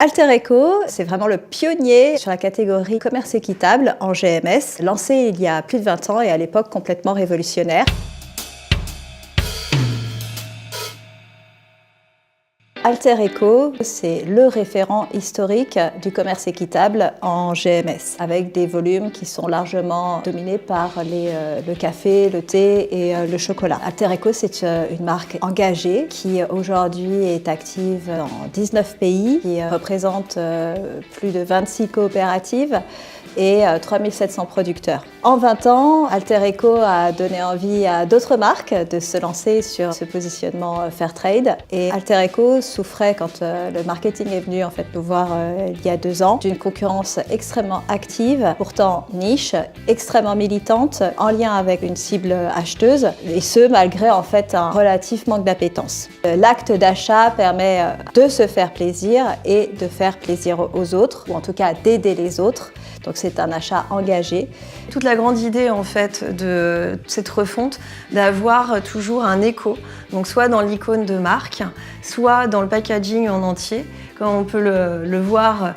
Alter Eco, c'est vraiment le pionnier sur la catégorie commerce équitable en GMS, lancé il y a plus de 20 ans et à l'époque complètement révolutionnaire. Alter Eco, c'est le référent historique du commerce équitable en GMS, avec des volumes qui sont largement dominés par le café, le thé et le chocolat. Alter Eco, c'est une marque engagée qui aujourd'hui est active dans 19 pays, qui représente plus de 26 coopératives et 3700 producteurs. En 20 ans, Alter Eco a donné envie à d'autres marques de se lancer sur ce positionnement Fairtrade. Et Alter Eco souffrait, quand le marketing est venu nous voir il y a 2 ans, d'une concurrence extrêmement active, pourtant niche, extrêmement militante, en lien avec une cible acheteuse, et ce malgré un relatif manque d'appétence. L'acte d'achat permet de se faire plaisir et de faire plaisir aux autres, ou en tout cas d'aider les autres. Donc c'est un achat engagé. Toute la grande idée de cette refonte, d'avoir toujours un écho, donc soit dans l'icône de marque, soit dans le packaging en entier, comme on peut le voir,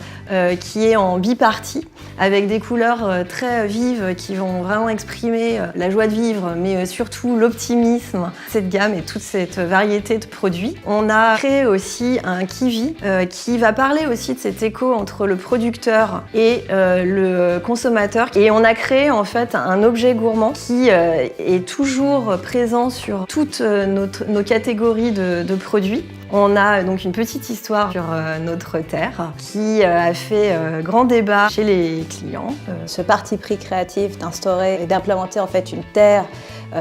qui est en bipartie, avec des couleurs très vives qui vont vraiment exprimer la joie de vivre, mais surtout l'optimisme, cette gamme et toute cette variété de produits. On a créé aussi un Kiwi qui va parler aussi de cet écho entre le producteur et le consommateur. Et on a créé un objet gourmand qui est toujours présent sur toutes nos catégories de produits. On a donc une petite histoire sur notre terre qui a fait grand débat chez les clients. Ce parti pris créatif d'instaurer et d'implémenter une terre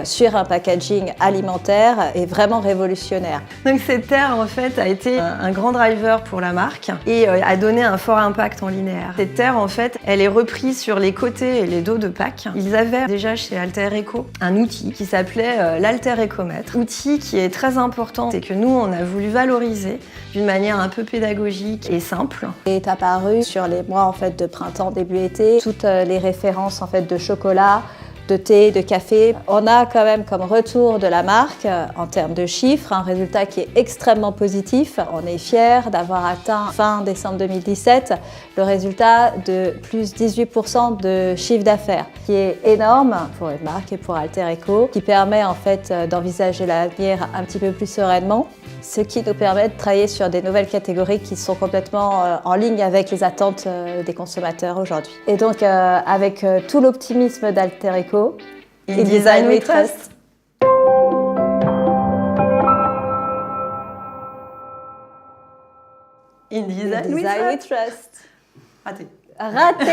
sur un packaging alimentaire est vraiment révolutionnaire. Donc cette terre a été un grand driver pour la marque et a donné un fort impact en linéaire. Cette terre elle est reprise sur les côtés et les dos de Pâques. Ils avaient déjà chez Alter Eco un outil qui s'appelait l'Alter Ecomètre. Outil qui est très important et que nous on a voulu valoriser d'une manière un peu pédagogique et simple. Est apparu sur les mois de printemps, début été, toutes les références de chocolat, de thé, de café. On a quand même comme retour de la marque, en termes de chiffres, un résultat qui est extrêmement positif. On est fiers d'avoir atteint fin décembre 2017 le résultat de plus 18% de chiffre d'affaires, qui est énorme pour une marque et pour Alter Eco, qui permet d'envisager l'avenir un petit peu plus sereinement, ce qui nous permet de travailler sur des nouvelles catégories qui sont complètement en ligne avec les attentes des consommateurs aujourd'hui. Et donc avec tout l'optimisme d'Alter Eco, In Design We Trust. In Design We Trust. Raté. Raté.